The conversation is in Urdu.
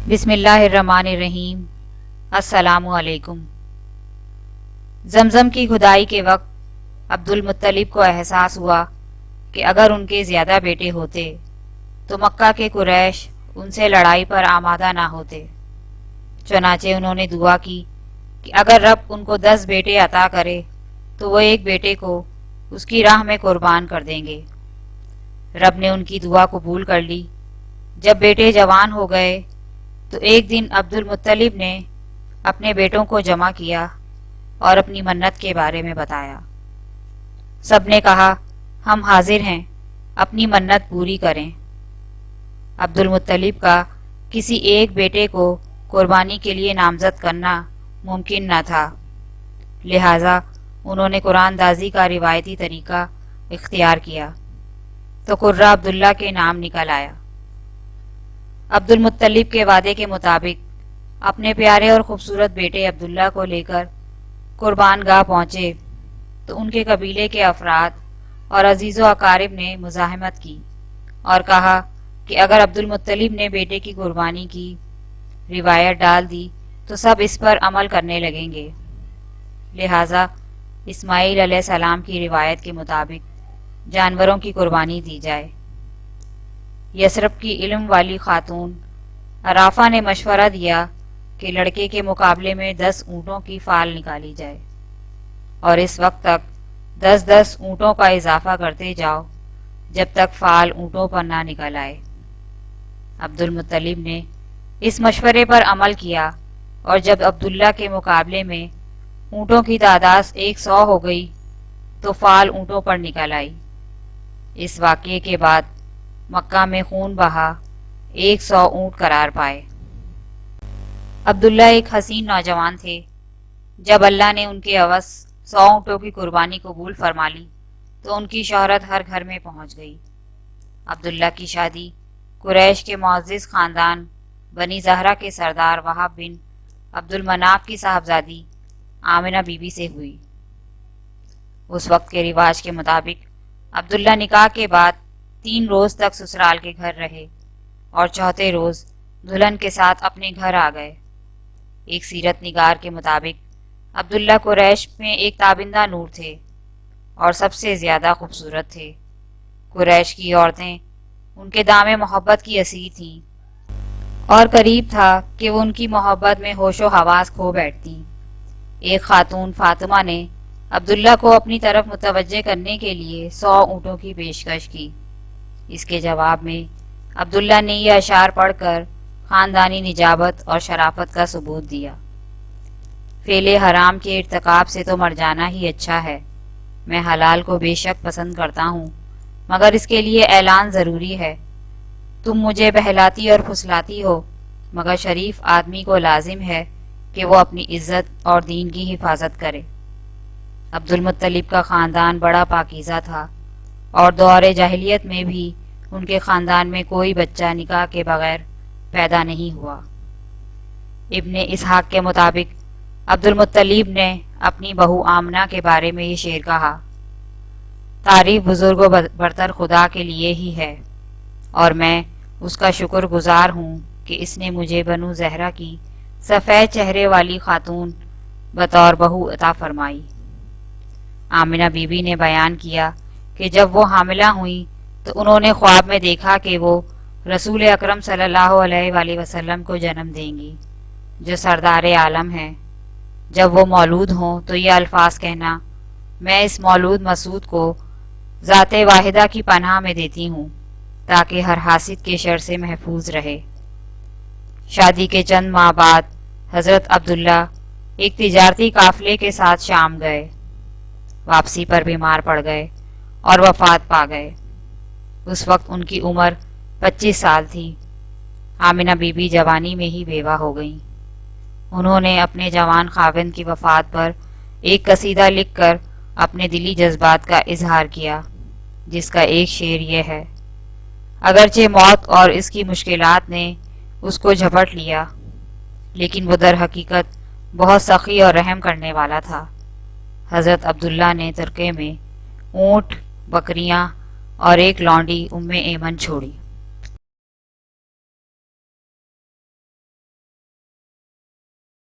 بسم اللہ الرحمن الرحیم۔ السلام علیکم۔ زمزم کی کھدائی کے وقت عبد المطلب کو احساس ہوا کہ اگر ان کے زیادہ بیٹے ہوتے تو مکہ کے قریش ان سے لڑائی پر آمادہ نہ ہوتے۔ چنانچہ انہوں نے دعا کی کہ اگر رب ان کو 10 بیٹے عطا کرے تو وہ ایک بیٹے کو اس کی راہ میں قربان کر دیں گے۔ رب نے ان کی دعا قبول کر لی۔ جب بیٹے جوان ہو گئے تو ایک دن عبد المطلب نے اپنے بیٹوں کو جمع کیا اور اپنی منت کے بارے میں بتایا۔ سب نے کہا ہم حاضر ہیں، اپنی منت پوری کریں۔ عبد المطلب کا کسی ایک بیٹے کو قربانی کے لیے نامزد کرنا ممکن نہ تھا، لہٰذا انہوں نے قرآن دازی کا روایتی طریقہ اختیار کیا تو قرہ عبداللہ کے نام نکل آیا۔ عبد المطلب کے وعدے کے مطابق اپنے پیارے اور خوبصورت بیٹے عبداللہ کو لے کر قربان گاہ پہنچے تو ان کے قبیلے کے افراد اور عزیز و اقارب نے مزاحمت کی اور کہا کہ اگر عبد المطلب نے بیٹے کی قربانی کی روایت ڈال دی تو سب اس پر عمل کرنے لگیں گے، لہٰذا اسماعیل علیہ السلام کی روایت کے مطابق جانوروں کی قربانی دی جائے۔ یثرب کی علم والی خاتون عرافہ نے مشورہ دیا کہ لڑکے کے مقابلے میں 10 اونٹوں کی فال نکالی جائے اور اس وقت تک 10 اونٹوں کا اضافہ کرتے جاؤ جب تک فال اونٹوں پر نہ نکل آئے۔ عبد المطلب نے اس مشورے پر عمل کیا اور جب عبداللہ کے مقابلے میں اونٹوں کی تعداد 100 ہو گئی تو فال اونٹوں پر نکل آئی۔ اس واقعے کے بعد مکہ میں خون بہا 100 اونٹ قرار پائے۔ عبداللہ ایک حسین نوجوان تھے۔ جب اللہ نے ان کے عوض 100 اونٹوں کی قربانی قبول فرما لی تو ان کی شہرت ہر گھر میں پہنچ گئی۔ عبداللہ کی شادی قریش کے معزز خاندان بنی زہرہ کے سردار وہب بن عبد المناف کی صاحبزادی آمنہ بی بی سے ہوئی۔ اس وقت کے رواج کے مطابق عبداللہ نکاح کے بعد 3 روز تک سسرال کے گھر رہے اور چوتھے روز دلہن کے ساتھ اپنے گھر آ گئے۔ ایک سیرت نگار کے مطابق عبداللہ قریش میں ایک تابندہ نور تھے اور سب سے زیادہ خوبصورت تھے۔ قریش کی عورتیں ان کے دام محبت کی اسیر تھیں اور قریب تھا کہ وہ ان کی محبت میں ہوش و حواس کھو بیٹھتیں۔ ایک خاتون فاطمہ نے عبداللہ کو اپنی طرف متوجہ کرنے کے لیے 100 اونٹوں کی پیشکش کی۔ اس کے جواب میں عبداللہ نے یہ اشعار پڑھ کر خاندانی نجابت اور شرافت کا ثبوت دیا۔ فعل حرام کے ارتکاب سے تو مر جانا ہی اچھا ہے، میں حلال کو بے شک پسند کرتا ہوں، مگر اس کے لیے اعلان ضروری ہے۔ تم مجھے بہلاتی اور پھسلاتی ہو، مگر شریف آدمی کو لازم ہے کہ وہ اپنی عزت اور دین کی حفاظت کرے۔ عبد المطلب کا خاندان بڑا پاکیزہ تھا اور دور جاہلیت میں بھی ان کے خاندان میں کوئی بچہ نکاح کے بغیر پیدا نہیں ہوا۔ ابن اسحاق کے مطابق عبد المطلب نے اپنی بہو آمنہ کے بارے میں یہ شعر کہا: تعریف بزرگ و برتر خدا کے لیے ہی ہے اور میں اس کا شکر گزار ہوں کہ اس نے مجھے بنو زہرہ کی سفید چہرے والی خاتون بطور بہو عطا فرمائی۔ آمنہ بی بی نے بیان کیا کہ جب وہ حاملہ ہوئیں تو انہوں نے خواب میں دیکھا کہ وہ رسول اکرم صلی اللہ علیہ وآلہ وسلم کو جنم دیں گی جو سردار عالم ہیں۔ جب وہ مولود ہوں تو یہ الفاظ کہنا: میں اس مولود مسعود کو ذات واحدہ کی پناہ میں دیتی ہوں تاکہ ہر حاسد کے شر سے محفوظ رہے۔ شادی کے چند ماہ بعد حضرت عبداللہ ایک تجارتی قافلے کے ساتھ شام گئے۔ واپسی پر بیمار پڑ گئے اور وفات پا گئے۔ اس وقت ان کی عمر 25 سال تھی۔ آمنہ بی بی جوانی میں ہی بیوہ ہو گئیں۔ انہوں نے اپنے جوان خاوند کی وفات پر ایک قصیدہ لکھ کر اپنے دلی جذبات کا اظہار کیا، جس کا ایک شعر یہ ہے: اگرچہ موت اور اس کی مشکلات نے اس کو جھپٹ لیا، لیکن وہ در حقیقت بہت سخی اور رحم کرنے والا تھا۔ حضرت عبداللہ نے ترکے میں اونٹ، بکریاں اور ایک لونڈی ام ایمن چھوڑی۔